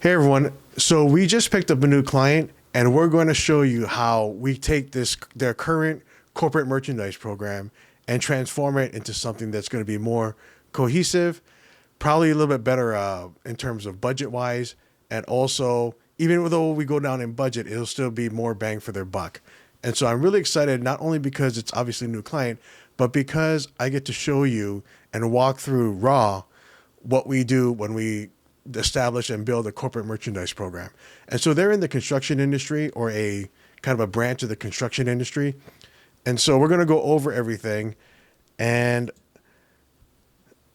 Hey everyone. So we just picked up a new client and we're going to show you how we take their current corporate merchandise program and transform it into something that's going to be more cohesive, probably a little bit better in terms of budget wise. And also, even though we go down in budget, it'll still be more bang for their buck. And so I'm really excited, not only because it's obviously a new client, but because I get to show you and walk through raw what we do when we establish and build a corporate merchandise program. And so they're in the construction industry, or a kind of a branch of the construction industry. And so we're going to go over everything. And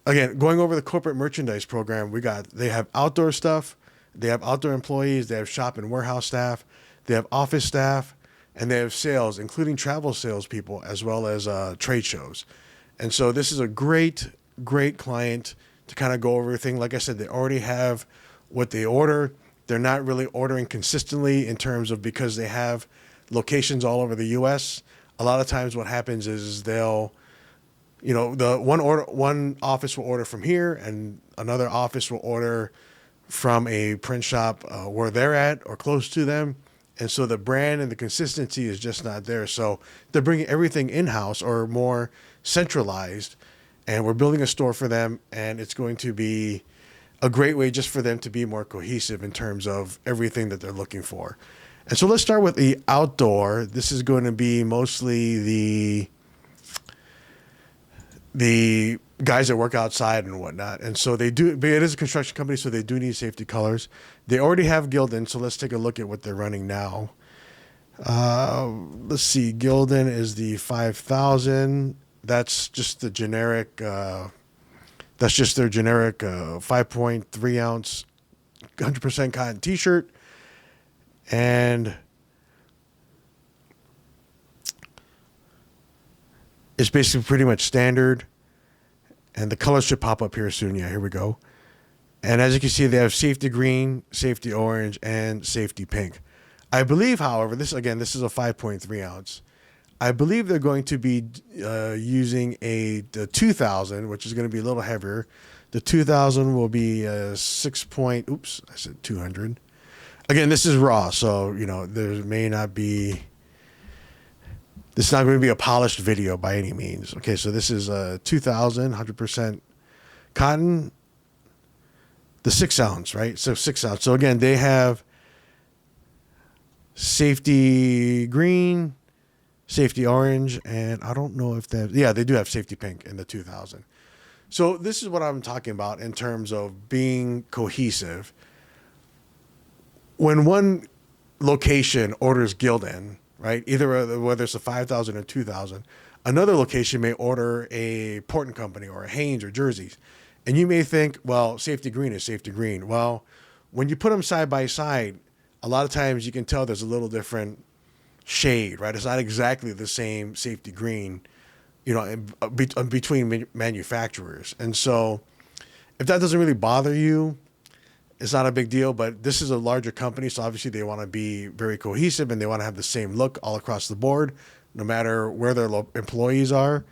again, going over the corporate merchandise program, they have outdoor stuff, they have outdoor employees, they have shop and warehouse staff, they have office staff, and they have sales, including travel salespeople, as well as trade shows. And so this is a great client to kind of go over everything. Like I said, they already have what they order. They're not really ordering consistently in terms of, because they have locations all over the U.S. A lot of times what happens is the one office will order from here and another office will order from a print shop where they're at or close to them. And so the brand and the consistency is just not there. So they're bringing everything in-house or more centralized, and we're building a store for them, and it's going to be a great way just for them to be more cohesive in terms of everything that they're looking for. And so let's start with the outdoor. This is going to be mostly the guys that work outside and whatnot. And so they do, but it is a construction company, so they do need safety colors. They already have Gildan, so let's take a look at what they're running now. Let's see, Gildan is the 5,000. That's just the generic, that's just their generic 5.3 ounce, 100% cotton t-shirt. And it's basically pretty much standard. And the colors should pop up here soon. Yeah, here we go. And as you can see, they have safety green, safety orange, and safety pink. I believe, however, this is a 5.3 ounce. I believe they're going to be using the 2000, which is going to be a little heavier. The 2000 will be 200. Again, this is raw, so there may not be. This is not going to be a polished video by any means. Okay, so this is 2000, 100% cotton. The 6 ounce, right? So 6 ounce. So again, they have safety green, safety orange, and I don't know if they do have safety pink in the 2000. So this is what I'm talking about in terms of being cohesive. When one location orders Gildan, right, either whether it's a 5,000 or 2,000, another location may order a Portland company or a Hanes or Jerseys. And you may think, well, safety green is safety green. Well, when you put them side by side, a lot of times you can tell there's a little different shade, right? It's not exactly the same safety green, between manufacturers. And so if that doesn't really bother you, it's not a big deal. But this is a larger company, so obviously they want to be very cohesive and they want to have the same look all across the board, no matter where their employees are.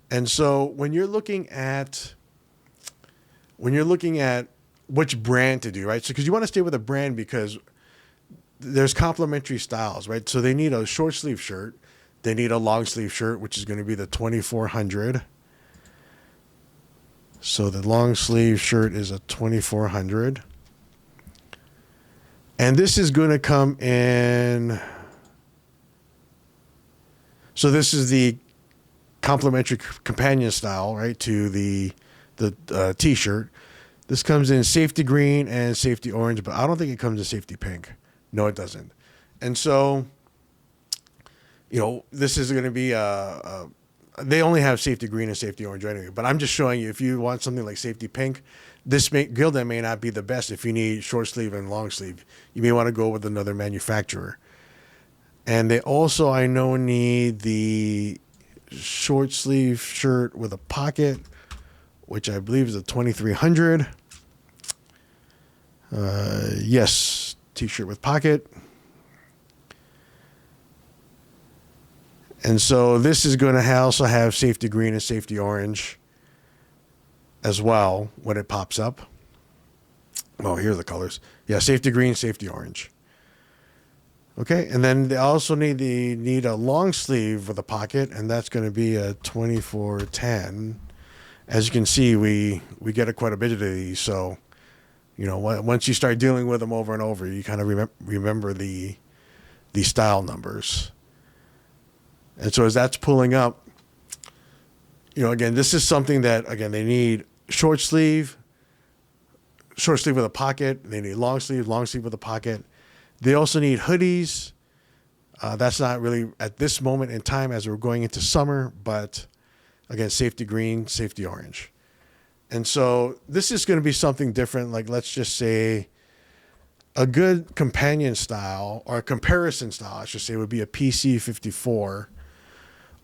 And so when you're looking at which brand to do, right? So because you want to stay with a brand, because there's complementary styles, right? So they need a short sleeve shirt. They need a long sleeve shirt, which is going to be the 2400. So the long sleeve shirt is a 2400. And this is going to come in. So this is the complementary companion style, right, to the t-shirt. This comes in safety green and safety orange, but I don't think it comes in safety pink. No, it doesn't. And so, this is going to be they only have safety green and safety orange anyway. But I'm just showing you, if you want something like safety pink, Gildan may not be the best. If you need short sleeve and long sleeve, you may want to go with another manufacturer. And they also, I know, need the short sleeve shirt with a pocket, which I believe is a 2300. Yes, t-shirt with pocket. And so this is going to also have safety green and safety orange as well when it pops up. Oh, here's the colors. Yeah, safety green, safety orange. Okay, and then they also need a long sleeve with a pocket, and that's going to be a 2410. As you can see, we get quite a bit of these, so once you start dealing with them over and over, you kind of remember the style numbers. And so as that's pulling up, again, this is something that, again, they need short sleeve with a pocket. They need long sleeve with a pocket. They also need hoodies. That's not really at this moment in time as we're going into summer, but again, safety green, safety orange. And so this is going to be something different. Like, let's just say a good companion style or a comparison style, I should say, would be a PC 54.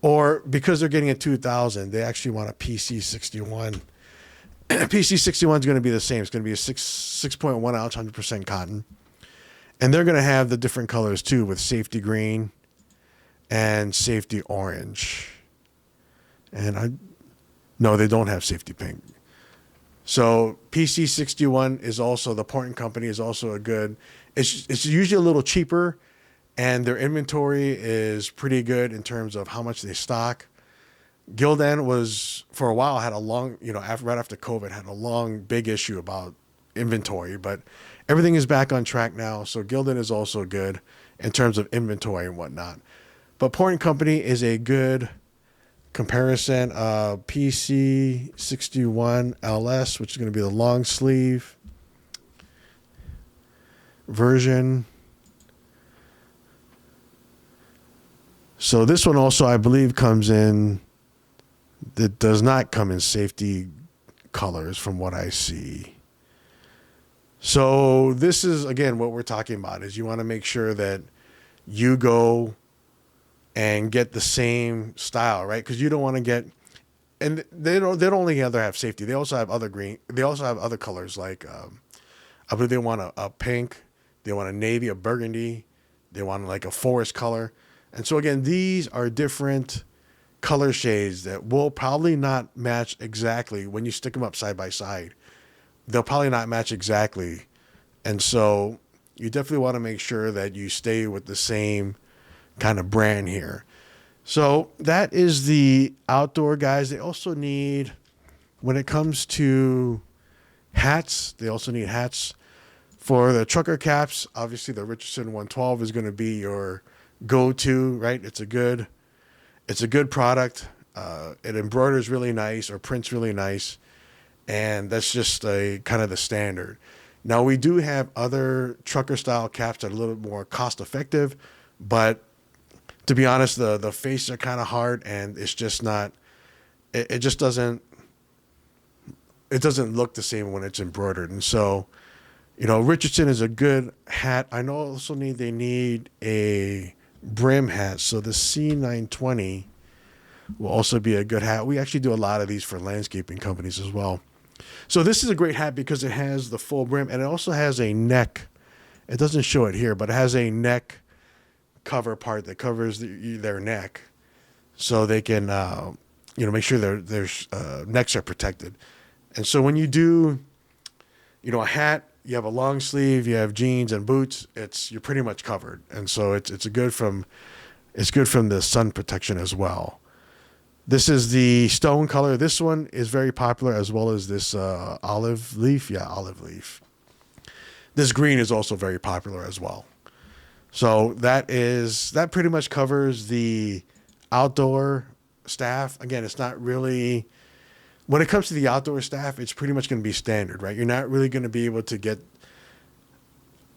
Or because they're getting a 2000, they actually want a PC 61. PC 61 is going to be the same. It's going to be a 6.1 ounce, 100% cotton. And they're going to have the different colors too, with safety green and safety orange. And no, they don't have safety pink. So PC 61 is also, the Portland company is also a good, it's usually a little cheaper, and their inventory is pretty good in terms of how much they stock. Gildan was, for a while, had a long, right after COVID, had a long, big issue about inventory, but everything is back on track now. So Gildan is also good in terms of inventory and whatnot. But Portland Company is a good comparison. PC 61 LS, which is going to be the long sleeve version. So this one also, I believe, comes in, it does not come in safety colors from what I see. So this is, again, what we're talking about is you want to make sure that you go and get the same style, right? Because you don't want to get, and they don't only have safety. They also have other green. They also have other colors like, I believe they want a pink, they want a navy, a burgundy, they want like a forest color. And so again, these are different color shades that will probably not match exactly when you stick them up side by side. They'll probably not match exactly. And so you definitely want to make sure that you stay with the same kind of brand here. So that is the outdoor guys. They also need, when it comes to hats, they also need hats. For the trucker caps, obviously the Richardson 112 is going to be your go-to, right? It's a good product. It embroiders really nice or prints really nice. And that's just a kind of the standard. Now we do have other trucker style caps that are a little bit more cost effective, but to be honest, the faces are kind of hard, and it's just not, it just doesn't look the same when it's embroidered. And so, Richardson is a good hat. I know also they need a brim hat. So the C920 will also be a good hat. We actually do a lot of these for landscaping companies as well. So this is a great hat because it has the full brim, and it also has a neck. It doesn't show it here, but it has a neck cover part that covers their neck, so they can make sure their necks are protected. And so when you do a hat, you have a long sleeve, you have jeans and boots, you're pretty much covered. And so it's good from the sun protection as well. This is the stone color. This one is very popular, as well as this olive leaf. Yeah, olive leaf. This green is also very popular as well. So that pretty much covers the outdoor staff. Again, it's not really, when it comes to the outdoor staff, it's pretty much going to be standard, right? You're not really going to be able to get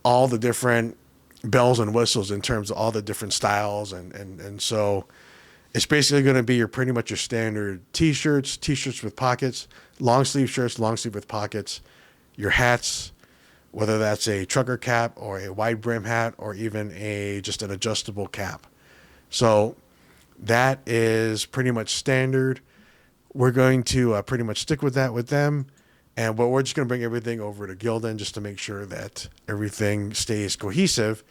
all the different bells and whistles in terms of all the different styles. And so it's basically going to be pretty much your standard t-shirts with pockets, long sleeve shirts, long sleeve with pockets, your hats, whether that's a trucker cap or a wide brim hat or even just an adjustable cap. So that is pretty much standard. We're going to pretty much stick with that with them. But we're just going to bring everything over to Gildan just to make sure that everything stays cohesive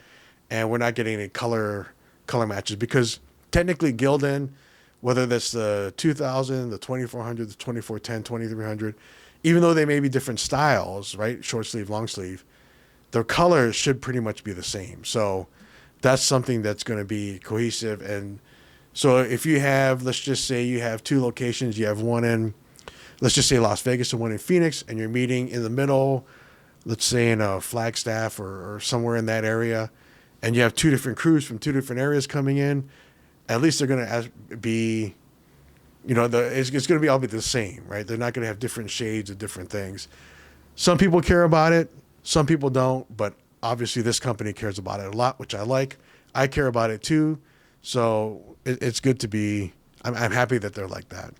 and we're not getting any color matches, because technically Gildan, whether that's the 2000, the 2400, the 2410, 2300, even though they may be different styles, right? Short sleeve, long sleeve, their colors should pretty much be the same. So that's something that's going to be cohesive. And so if you have, let's just say you have two locations, you have one in, let's just say Las Vegas and one in Phoenix, and you're meeting in the middle, let's say in a Flagstaff or somewhere in that area, and you have two different crews from two different areas coming in, at least they're going to be, it's going to be all be the same, right? They're not going to have different shades of different things. Some people care about it, some people don't, but obviously this company cares about it a lot, which I like. I care about it too, so it's good to be, I'm happy that they're like that.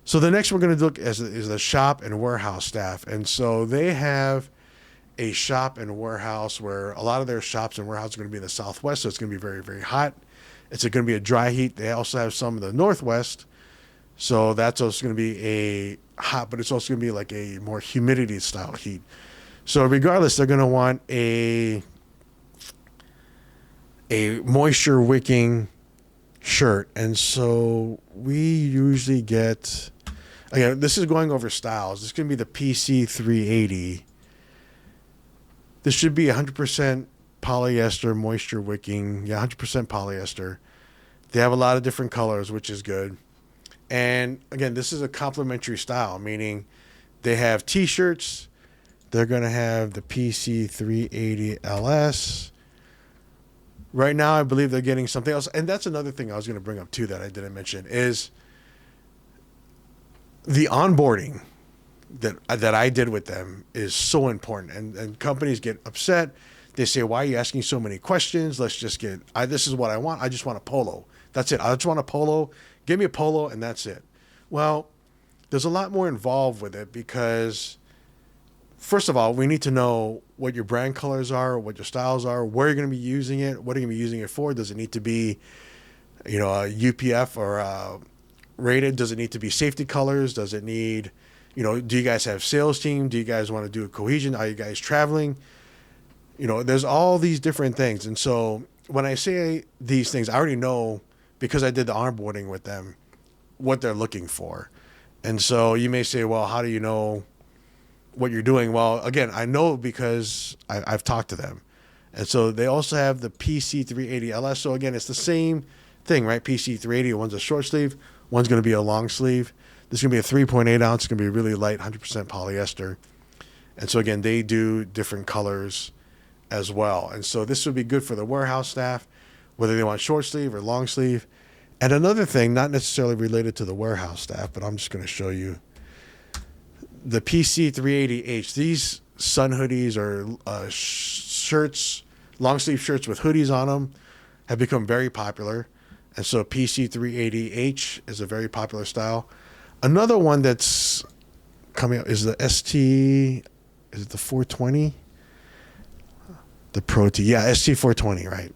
So the next we're going to look is the shop and warehouse staff. And so they have a shop and warehouse where a lot of their shops and warehouses are going to be in the Southwest, so it's going to be very, very hot. It's going to be a dry heat. They also have some in the Northwest, so that's also going to be a hot, but it's also going to be like a more humidity style heat. So regardless, they're going to want a moisture wicking shirt. And so we usually get, again, this is going over styles. This is going to be the PC 380. This should be 100% polyester, moisture wicking. Yeah, 100% polyester. They have a lot of different colors, which is good. And again, this is a complementary style, meaning they have t-shirts. They're going to have the PC 380 LS. Right now, I believe they're getting something else. And that's another thing I was going to bring up too that I didn't mention is the onboarding that I did with them is so important. And companies get upset. They say, why are you asking so many questions? Let's just this is what I want. I just want a polo. That's it. I just want a polo. Give me a polo and that's it. Well, there's a lot more involved with it because, first of all, we need to know what your brand colors are, what your styles are, where you're going to be using it, what are you going to be using it for. Does it need to be, a UPF or rated? Does it need to be safety colors? Does it need, do you guys have sales team? Do you guys want to do a cohesion? Are you guys traveling? There's all these different things. And so when I say these things, I already know because I did the onboarding with them what they're looking for. And so you may say, well, how do you know what you're doing? Well, again, I know because I've talked to them. And so they also have the PC 380 LS. So again, it's the same thing, right? PC 380, one's a short sleeve, one's going to be a long sleeve. This is going to be a 3.8 ounce. It's going to be really light, 100% polyester. And so again, they do different colors as well. And so this would be good for the warehouse staff, whether they want short sleeve or long sleeve. And another thing, not necessarily related to the warehouse staff, but I'm just going to show you the PC 380H. These sun hoodies or shirts, long sleeve shirts with hoodies on them have become very popular. And so PC 380H is a very popular style. Another one that's coming out is the ST, is it the 420? The Pro T, yeah, ST 420, right?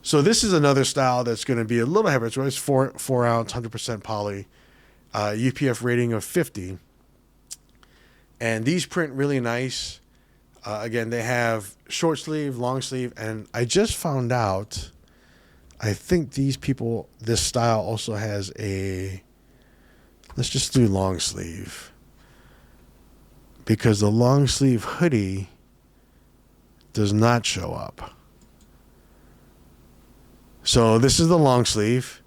So this is another style that's going to be a little heavier. It's 4 ounce, 100% poly, UPF rating of 50. And these print really nice. Again, they have short sleeve, long sleeve, and I just found out, I think this style also has let's just do long sleeve. Because the long sleeve hoodie does not show up. So this is the long sleeve,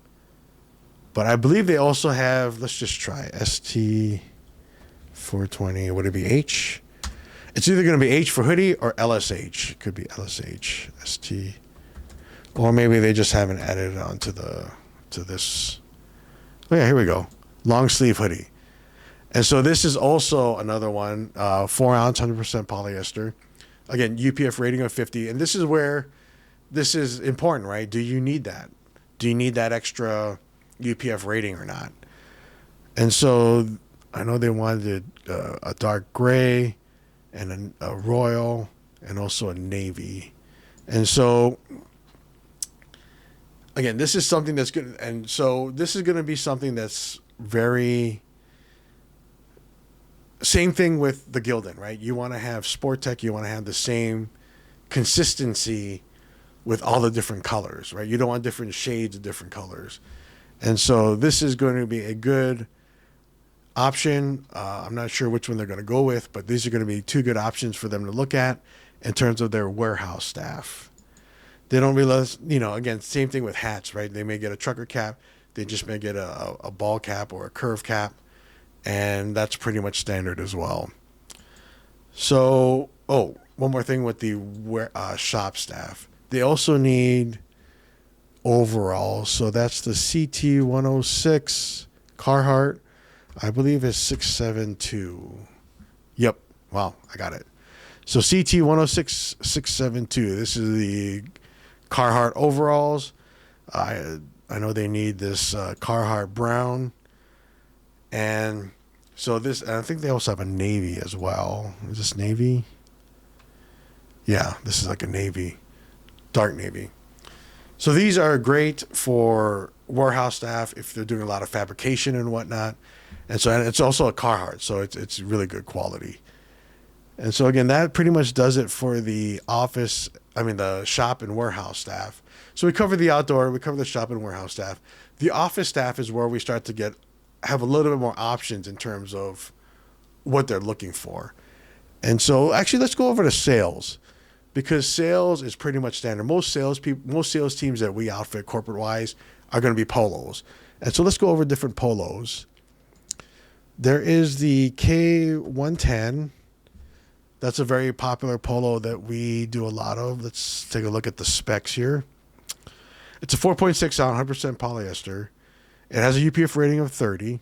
but I believe they also have, let's just try ST 420. Would it be H? It's either going to be H for hoodie or LSH. It could be LSH, ST. Or maybe they just haven't added it on to this. Oh yeah, here we go. Long sleeve hoodie. And so this is also another one, 4 ounce, 100% polyester. Again, UPF rating of 50. And this is where this is important, right? Do you need that? Do you need that extra UPF rating or not? And so I know they wanted a dark gray and a royal and also a navy. And so, again, this is something that's good. And so this is going to be something that's very... Same thing with the Gildan, right? You want to have Sport Tech. You want to have the same consistency with all the different colors, right? You don't want different shades of different colors. And so this is going to be a good option. I'm not sure which one they're going to go with, but these are going to be two good options for them to look at in terms of their warehouse staff. They don't realize, again, same thing with hats, right? They may get a trucker cap. They just may get a ball cap or a curve cap, and that's pretty much standard as well. So, one more thing with the shop staff. They also need overalls. So that's the CT 106 Carhartt. I believe it's 672. Yep. Wow, I got it. So CT 106 672. This is the Carhartt overalls. I know they need this Carhartt brown. And so this, and I think they also have a navy as well. Is this navy? Yeah, this is like a navy, dark navy. So these are great for warehouse staff if they're doing a lot of fabrication and whatnot. And it's also a Carhartt, so it's really good quality. And so again, that pretty much does it for the the shop and warehouse staff. So we cover the outdoor, we cover the shop and warehouse staff. The office staff is where we start to have a little bit more options in terms of what they're looking for. And so actually let's go over to sales, because sales is pretty much standard. Most sales teams that we outfit corporate wise are going to be polos. And so let's go over different polos. There is the K110. That's a very popular polo that we do a lot of. Let's take a look at the specs here. It's a 4.6 ounce, 100% polyester. It has a UPF rating of 30,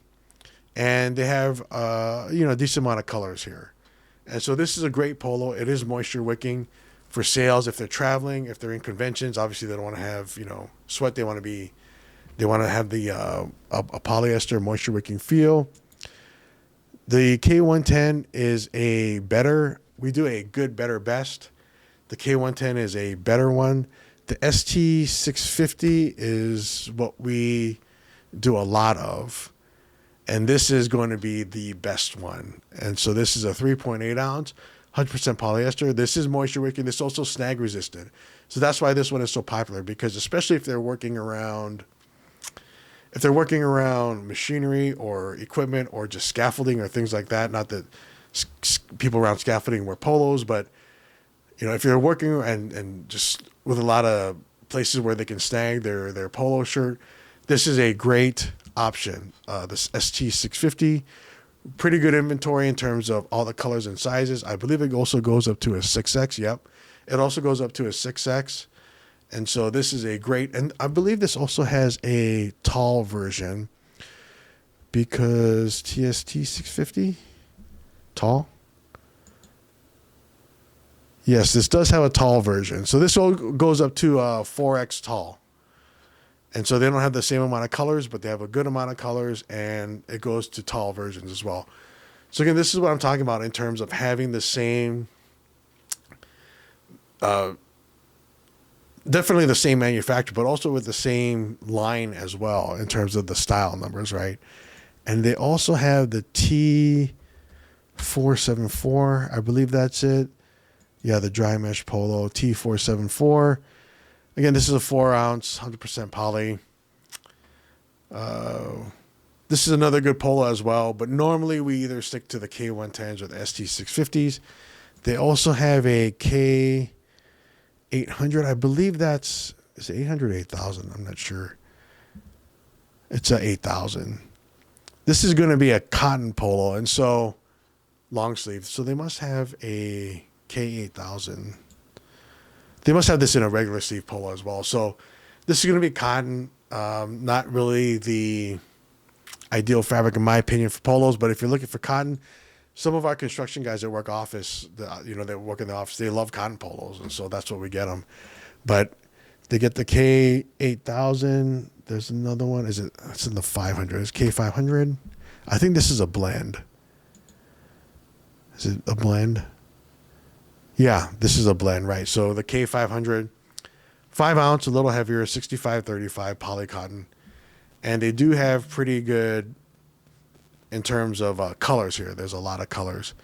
and they have a decent amount of colors here. And so this is a great polo. It is moisture wicking for sales. If they're traveling, if they're in conventions, obviously they don't want to have sweat. They want to have the a polyester moisture wicking feel. The K110 is a better. We do a good, better, best. The K110 is a better one. The ST650 is what we do a lot of, and this is going to be the best one. And so this is a 3.8 ounce, 100% polyester. This is moisture wicking. This is also snag resistant. So that's why this one is so popular, because especially if they're working around machinery or equipment or just scaffolding or things like that. Not that people around scaffolding wear polos, but if you're working and just with a lot of places where they can snag their polo shirt, this is a great option. This ST650, pretty good inventory in terms of all the colors and sizes. I believe it also goes up to a 6X. Yep. It also goes up to a 6X. And so this is a great, and I believe this also has a tall version, because TST 650, tall. Yes, this does have a tall version. So this all goes up to 4X tall. And so they don't have the same amount of colors, but they have a good amount of colors, and it goes to tall versions as well. So again, this is what I'm talking about in terms of having the same, definitely the same manufacturer, but also with the same line as well in terms of the style numbers, right? And they also have the T474, I believe that's it. Yeah, the dry mesh polo, T474. Again, this is a 4 ounce, 100% poly. This is another good polo as well, but normally we either stick to the K110s or the ST650s. They also have a K800. I believe is it 800 or 8,000? I'm not sure. It's a 8,000. This is going to be a cotton polo, and so long sleeve. So they must have a K8000. They must have this in a regular sleeve polo as well. So this is going to be cotton. Not really the ideal fabric, in my opinion, for polos. But if you're looking for cotton, some of our construction guys that work office, they work in the office, they love cotton polos, and so that's what we get them. But they get the K8000. There's another one. It's in the 500. It's K500. I think this is a blend. Is it a blend? Yeah, this is a blend, right? So the K500, 5 ounce, a little heavier, 65-35 poly cotton. And they do have pretty good in terms of colors here. There's a lot of colors.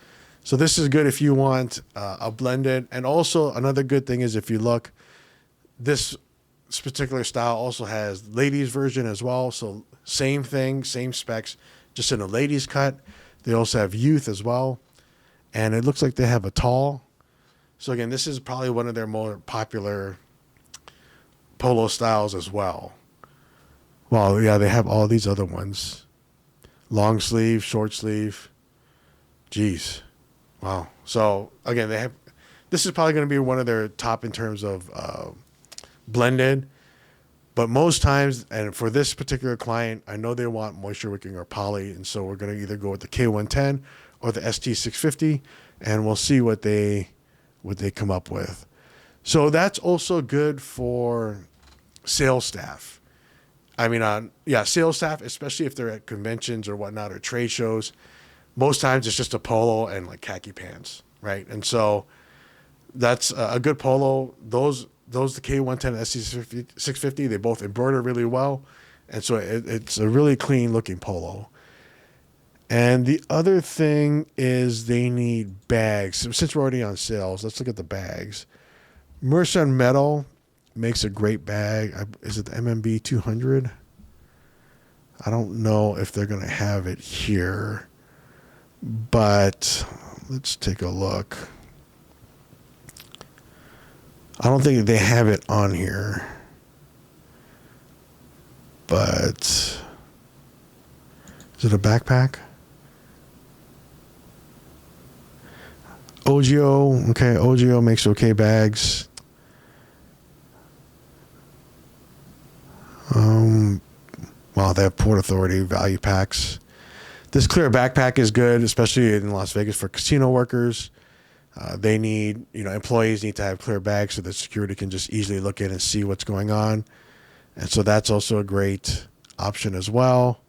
So this is good if you want a blended. And also another good thing is if you look, this particular style also has ladies version as well. So same thing, same specs, just in a ladies cut. They also have youth as well. And it looks like they have a tall. So again, this is probably one of their more popular polo styles as well. Well, yeah, they have all these other ones. Long sleeve, short sleeve. Jeez. Wow. So again, this is probably going to be one of their top in terms of blended. But most times, and for this particular client, I know they want moisture wicking or poly, and so we're going to either go with the K110 or the ST650, and we'll see what they come up with. So that's also good for sales staff. I mean, sales staff, especially if they're at conventions or whatnot or trade shows. Most times it's just a polo and like khaki pants, right? And so that's a good polo. Those the K110 and ST650, they both embroider really well, and so it's a really clean looking polo. And the other thing is they need bags. So since we're already on sales, let's look at the bags. Mercer and Metal makes a great bag. Is it the MMB 200? I don't know if they're going to have it here, but let's take a look. I don't think they have it on here, but is it a backpack? OGO, okay, OGO makes okay bags. Wow, they have Port Authority value packs. This clear backpack is good, especially in Las Vegas for casino workers. They need, employees need to have clear bags so that security can just easily look in and see what's going on. And so that's also a great option as well.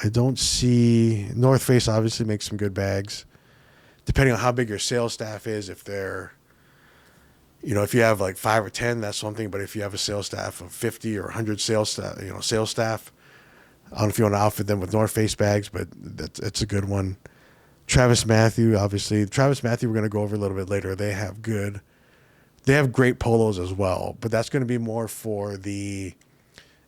I don't see, North Face obviously makes some good bags. Depending on how big your sales staff is, if they're, if you have like 5 or 10, that's something. But if you have a sales staff of 50 or 100 sales staff, I don't know if you want to outfit them with North Face bags, but it's a good one. Travis Matthew, obviously. Travis Matthew, we're going to go over a little bit later. They have great polos as well, but that's going to be more for the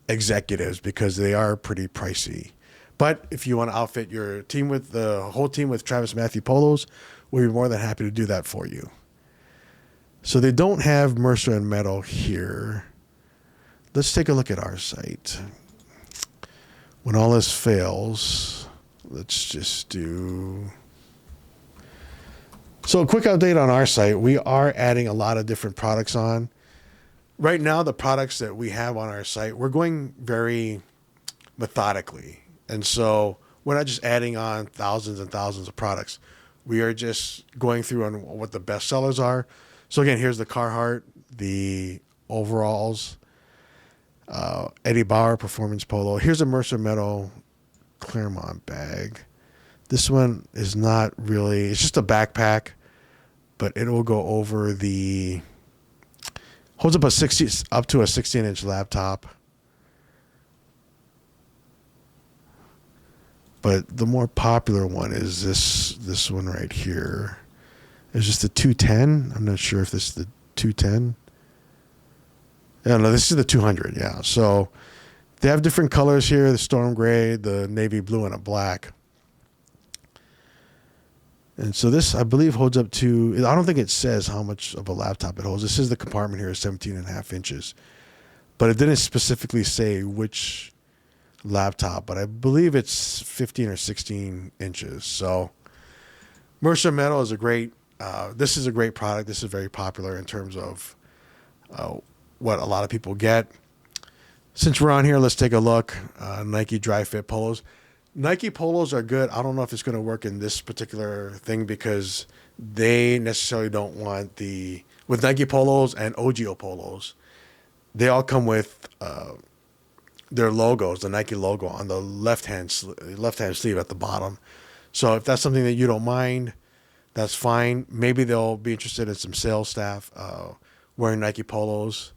executives because they are pretty pricey. But if you want to outfit your team with the whole team with Travis Matthew polos, we'll be more than happy to do that for you. So they don't have Mercer and Metal here. Let's take a look at our site. When all this fails, let's just do... So a quick update on our site. We are adding a lot of different products on. Right now, the products that we have on our site, we're going very methodically. And so we're not just adding on thousands and thousands of products. We are just going through on what the best sellers are. So again, here's the Carhartt, the overalls, Eddie Bauer Performance Polo. Here's a Mercer Metal Claremont bag. This one is not really, it's just a backpack, but it will go over holds up up to a 16-inch laptop. But the more popular one is this one right here. It's just the 210. I'm not sure if this is the 210. Yeah, no, this is the 200. Yeah. So they have different colors here: the storm gray, the navy blue, and a black. And so this, I believe, holds up to, I don't think it says how much of a laptop it holds. This is the compartment here is 17.5 inches. But it didn't specifically say which laptop, but I believe it's 15 or 16 inches. So Mercer Metal is this is a great product. This is very popular in terms of what a lot of people get. Since we're on here, let's take a look. Nike Dry Fit Polos. Nike polos are good. I don't know if it's going to work in this particular thing because they necessarily don't want with Nike polos and OGO polos, they all come with their logos, the Nike logo on the left-hand sleeve at the bottom. So if that's something that you don't mind, that's fine. Maybe they'll be interested in some sales staff wearing Nike polos.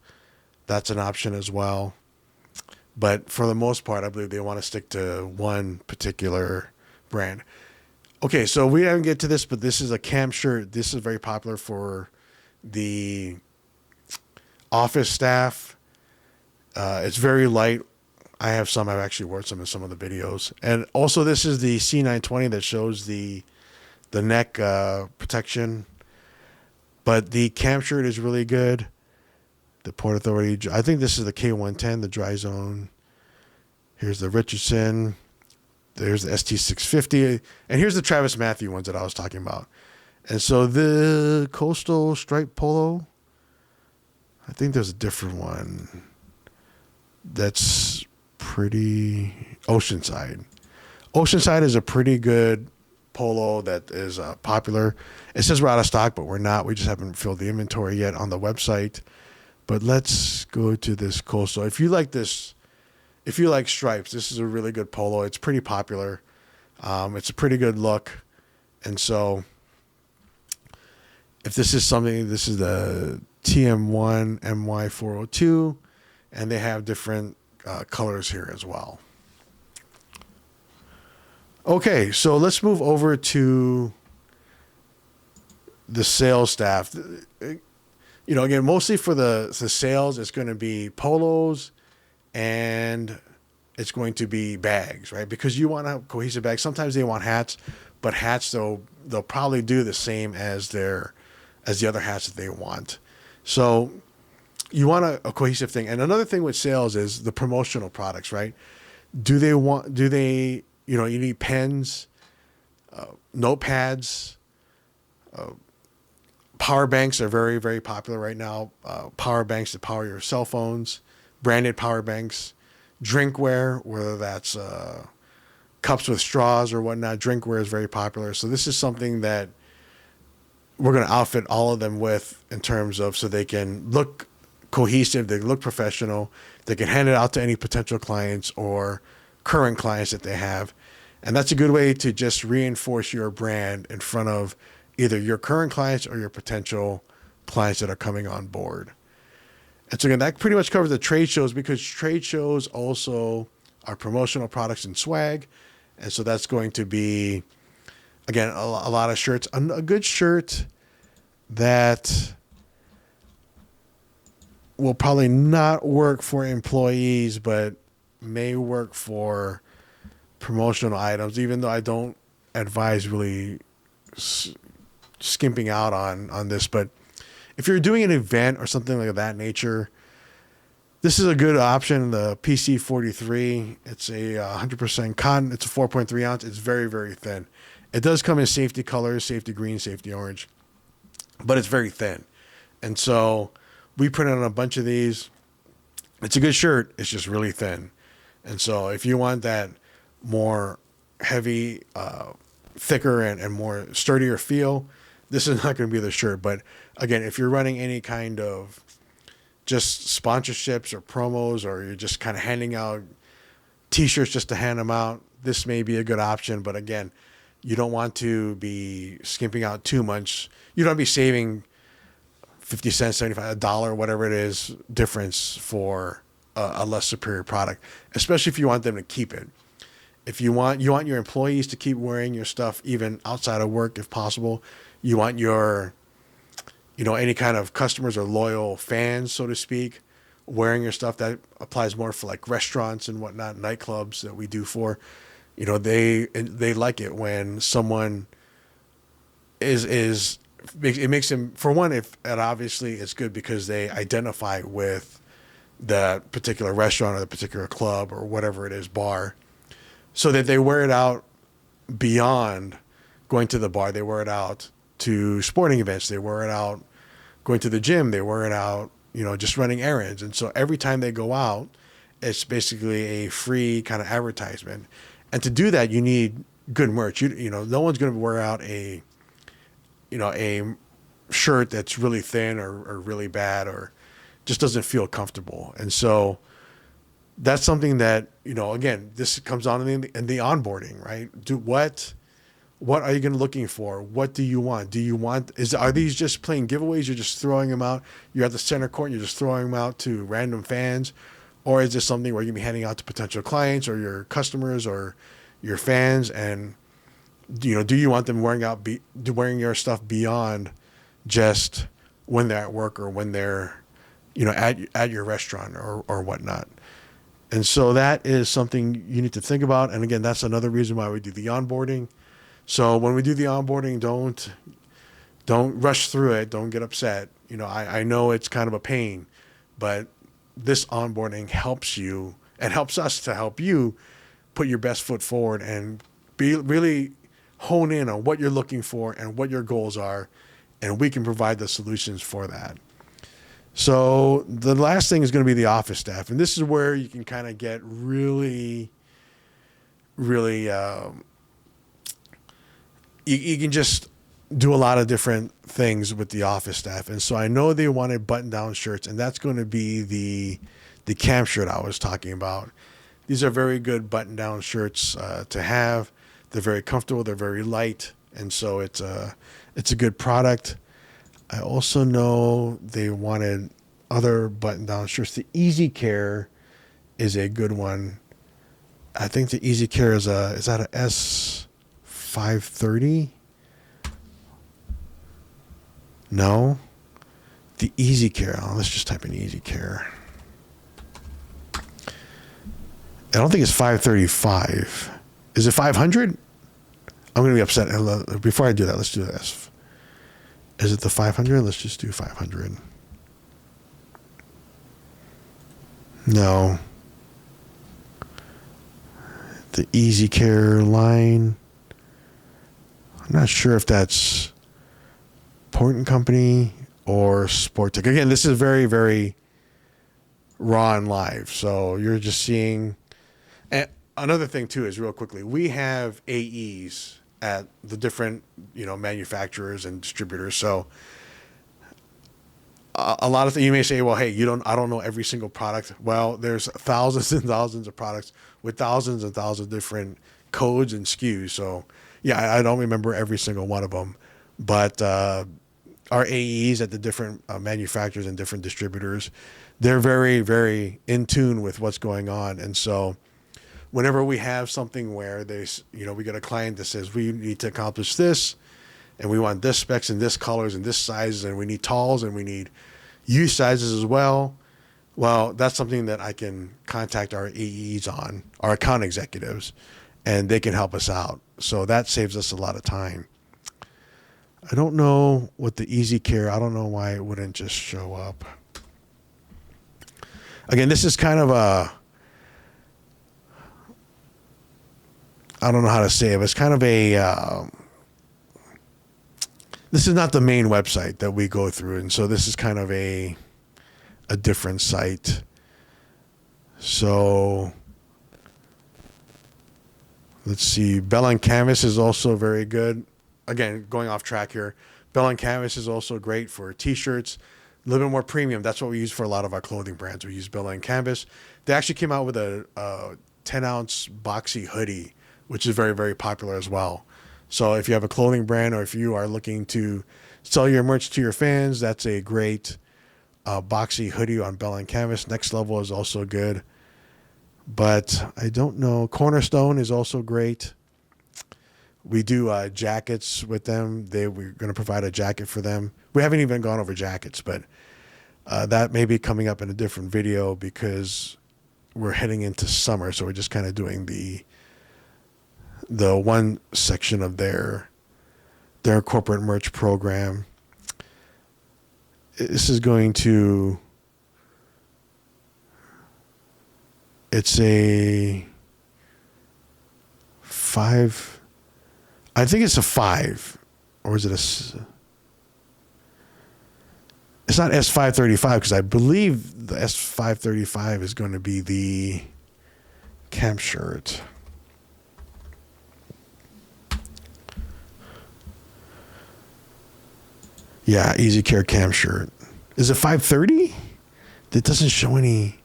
That's an option as well. But for the most part, I believe they want to stick to one particular brand. Okay, so we didn't get to this, but this is a camp shirt. This is very popular for the office staff. It's very light. I have some. I've actually worn some in some of the videos. And also, this is the C920 that shows the neck protection. But the cam shirt is really good. The Port Authority. I think this is the K110, the dry zone. Here's the Richardson. There's the ST650. And here's the Travis Matthew ones that I was talking about. And so the Coastal Stripe Polo, I think there's a different one that's pretty Oceanside. Oceanside is a pretty good polo that is popular. It says we're out of stock, but we're not. We just haven't filled the inventory yet on the website. But let's go to this Coastal. If you like this, if you like stripes, this is a really good polo. It's pretty popular. It's a pretty good look. And so if this is something, this is the TM1 MY402, and they have different colors here as well. Okay, so let's move over to the sales staff. You know, again, mostly for the sales, it's going to be polos and it's going to be bags, right? Because you want a cohesive bag. Sometimes they want hats, but hats they'll probably do the same as the other hats that they want. So you want a cohesive thing. And another thing with sales is the promotional products, right? Do they, you know, you need pens, notepads, power banks are very, very popular right now. Power banks to power your cell phones, branded power banks, drinkware, whether that's cups with straws or whatnot. Drinkware is very popular. So this is something that we're going to outfit all of them with in terms of so they can look cohesive, they look professional, they can hand it out to any potential clients or current clients that they have. And that's a good way to just reinforce your brand in front of either your current clients or your potential clients that are coming on board. And so again, that pretty much covers the trade shows, because trade shows also are promotional products and swag. And so that's going to be, again, a lot of shirts. A good shirt that will probably not work for employees, but may work for promotional items, even though I don't advise really skimping out on this. But if you're doing an event or something like that nature, this is a good option. The PC43, it's a 100% cotton. It's a 4.3 ounce. It's very, very thin. It does come in safety colors, safety green, safety orange, but it's very thin. And so we printed on a bunch of these. It's a good shirt. It's just really thin. And so if you want that more heavy, thicker and more sturdier feel, this is not going to be the shirt. But again, if you're running any kind of just sponsorships or promos, or you're just kind of handing out t-shirts just to hand them out, this may be a good option. But again, you don't want to be skimping out too much. You don't want to be saving 50 cents, 75, $1, whatever it is, difference for a less superior product, especially if you want them to keep it. If you want your employees to keep wearing your stuff even outside of work, if possible. You want your, any kind of customers or loyal fans, so to speak, wearing your stuff. That applies more for like restaurants and whatnot, nightclubs that we do for. They like it when someone it makes them, for one, if and obviously it's good because they identify with that particular restaurant or the particular club or whatever it is, bar, so that they wear it out beyond going to the bar. They wear it out to sporting events. They wear it out going to the gym. They wear it out, just running errands. And so every time they go out, it's basically a free kind of advertisement. And to do that, you need good merch. No one's going to wear out a shirt that's really thin or really bad or just doesn't feel comfortable. And so that's something that, again, this comes on in the onboarding, right? What are you looking for? What do you want? Are these just plain giveaways? You're just throwing them out. You're at the center court and you're just throwing them out to random fans? Or is this something where you're going to be handing out to potential clients or your customers or your fans? And, do you want them wearing your stuff beyond just when they're at work or when they're, at your restaurant or whatnot? And so that is something you need to think about. And again, that's another reason why we do the onboarding. So when we do the onboarding, don't rush through it. Don't get upset. I know it's kind of a pain, but this onboarding helps you and helps us to help you put your best foot forward and be really hone in on what you're looking for and what your goals are, and we can provide the solutions for that. So the last thing is going to be the office staff, and this is where you can kind of get really, really, you can just do a lot of different things with the office staff. And so I know they wanted button-down shirts, and that's going to be the camp shirt I was talking about. These are very good button-down shirts to have. They're very comfortable. They're very light, and so it's a good product. I also know they wanted other button-down shirts. The Easy Care is a good one. I think the Easy Care is that a S530? No. The Easy Care. Oh, let's just type in Easy Care. I don't think it's 535. Is it 500? I'm going to be upset. Before I do that, let's do this. Is it the 500? Let's just do 500. No. The Easy Care line. I'm not sure if that's Port & Company or Sport Tech. Again, this is very, very raw and live. So you're just seeing. And another thing too is real quickly, we have AEs at the different, manufacturers and distributors. So a lot of things you may say, well, hey, I don't know every single product. Well, there's thousands and thousands of products with thousands and thousands of different codes and SKUs. So yeah, I don't remember every single one of them, but our AEs at the different manufacturers and different distributors, they're very, very in tune with what's going on. And so whenever we have something where we get a client that says we need to accomplish this, and we want this specs and this colors and this sizes, and we need talls and we need U sizes as well. Well, that's something that I can contact our AEs on, our account executives, and they can help us out. So that saves us a lot of time. I don't know what the Easy Care, I don't know why it wouldn't just show up. Again, this is kind of I don't know how to say it, but it's kind of this is not the main website that we go through. And so this is kind of a different site. So let's see. Bell and Canvas is also very good. Again, going off track here. Bell and Canvas is also great for t-shirts. A little bit more premium. That's what we use for a lot of our clothing brands. We use Bell and Canvas. They actually came out with a 10-ounce boxy hoodie, which is very, very popular as well. So if you have a clothing brand or if you are looking to sell your merch to your fans, that's a great boxy hoodie on Bell and Canvas. Next Level is also good. But I don't know. Cornerstone is also great. We do jackets with them. We're going to provide a jacket for them. We haven't even gone over jackets, but that may be coming up in a different video because we're heading into summer. So we're just kind of doing the one section of their corporate merch program. This is going to, it's a 5, I think it's a 5, or is it it's not S535 because I believe the S535 is going to be the camp shirt. Yeah, Easy Care cam shirt. Is it 530? It doesn't show any.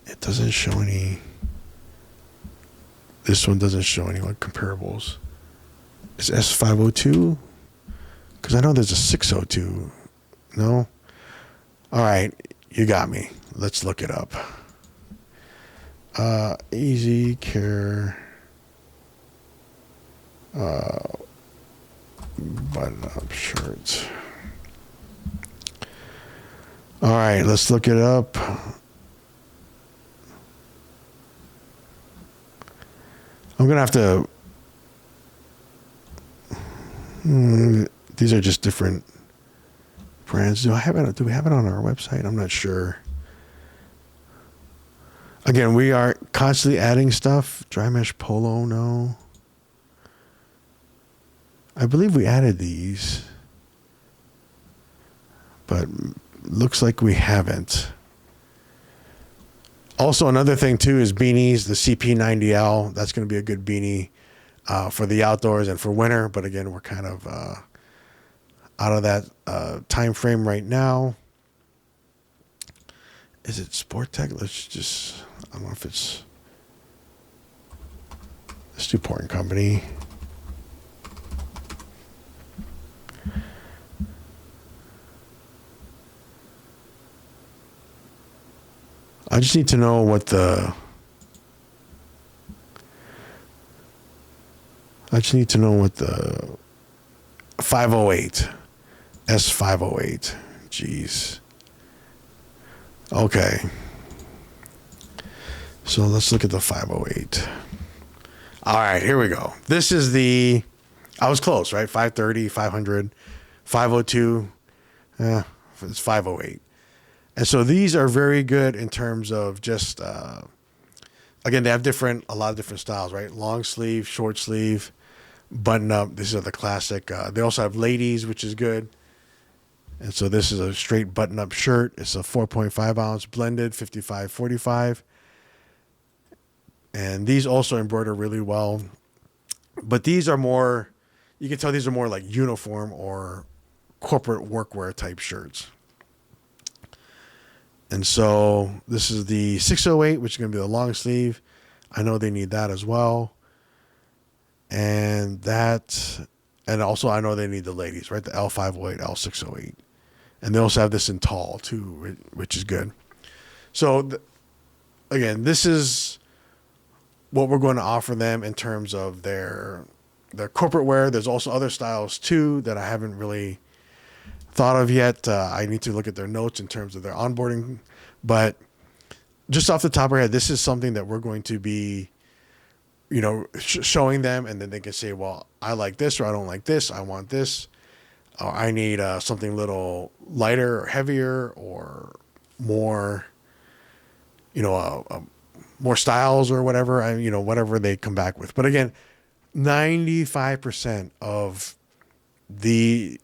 It doesn't show any. This one doesn't show any comparables. Is S502? Because I know there's a 602. No? All right, you got me. Let's look it up. Easy Care. Button-up shirts. All right, let's look it up. gonna have to. These are just different brands. Do we have it on our website? I'm not sure. Again, we are constantly adding stuff. Dry mesh polo, no. I believe we added these, but looks like we haven't. Also, another thing too is beanies. The CP90L, that's going to be a good beanie for the outdoors and for winter. But again, we're kind of out of that time frame right now. Is it Sport Tech? I don't know if it's a Stewport and Company. I just need to know what the 508 S508. Jeez. Okay. So let's look at the 508. All right, here we go. This is I was close, right? 530, 500, 502. It's 508. And so these are very good in terms of just, again, they have a lot of different styles, right? Long sleeve, short sleeve, button up. These are the classic. They also have ladies, which is good. And so this is a straight button up shirt. It's a 4.5 ounce blended, 55-45. And these also embroider really well. But these are more, you can tell these are more like uniform or corporate workwear type shirts. And so this is the 608, which is going to be the long sleeve. I know they need that as well. And also I know they need the ladies, right? The L508, L608. And they also have this in tall too, which is good. So again, this is what we're going to offer them in terms of their corporate wear. There's also other styles too that I haven't really thought of yet. I need to look at their notes in terms of their onboarding, but just off the top of our head, this is something that we're going to be, showing them, and then they can say, well, I like this, or I don't like this. I want this, or I need something a little lighter or heavier or more, more styles or whatever, whatever they come back with. But again, 95% of the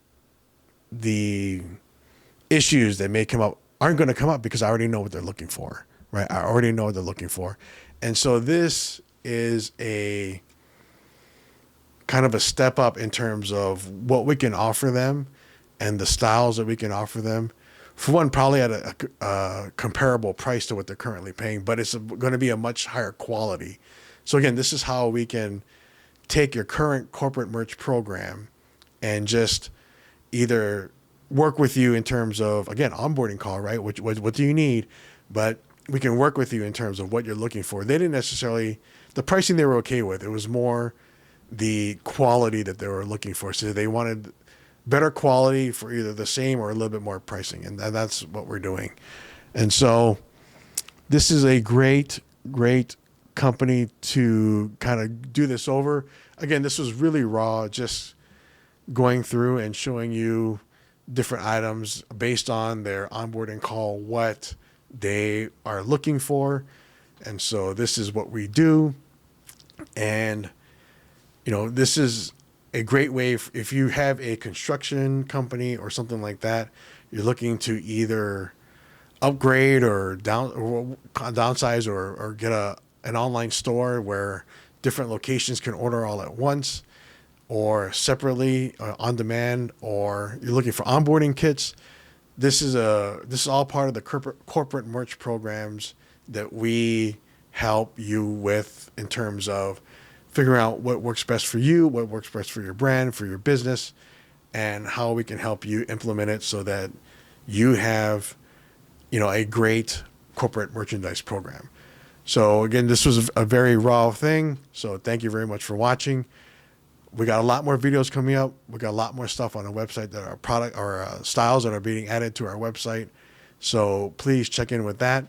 issues that may come up aren't going to come up because I already know what they're looking for, right? I already know what they're looking for. And so this is a kind of a step up in terms of what we can offer them and the styles that we can offer them. For one, probably at a comparable price to what they're currently paying, but it's going to be a much higher quality. So again, this is how we can take your current corporate merch program and just either work with you in terms of, again, onboarding call, right? What do you need? But we can work with you in terms of what you're looking for. They didn't necessarily, the pricing they were okay with. It was more the quality that they were looking for. So they wanted better quality for either the same or a little bit more pricing. And that's what we're doing. And so this is a great, great company to kind of do this over. Again, this was really raw, just going through and showing you different items based on their onboarding call, what they are looking for. And so this is what we do. And, this is a great way if you have a construction company or something like that, you're looking to either upgrade or downsize or get an online store where different locations can order all at once or separately on demand, or you're looking for onboarding kits. This is all part of the corporate merch programs that we help you with in terms of figuring out what works best for you, what works best for your brand, for your business, and how we can help you implement it so that you have, a great corporate merchandise program. So again, this was a very raw thing. So thank you very much for watching. We got a lot more videos coming up. We got a lot more stuff on our website that are product or styles that are being added to our website. So please check in with that.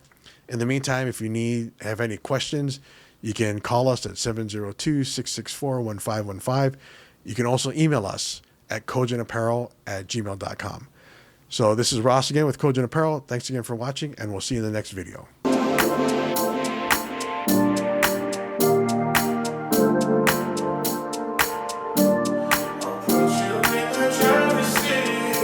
In the meantime, if you have any questions, You can call us at 702-664-1515. You can also email us at cogentapparel@gmail.com. So this is Ross again with Cogent Apparel. Thanks again for watching, and we'll see you in the next video.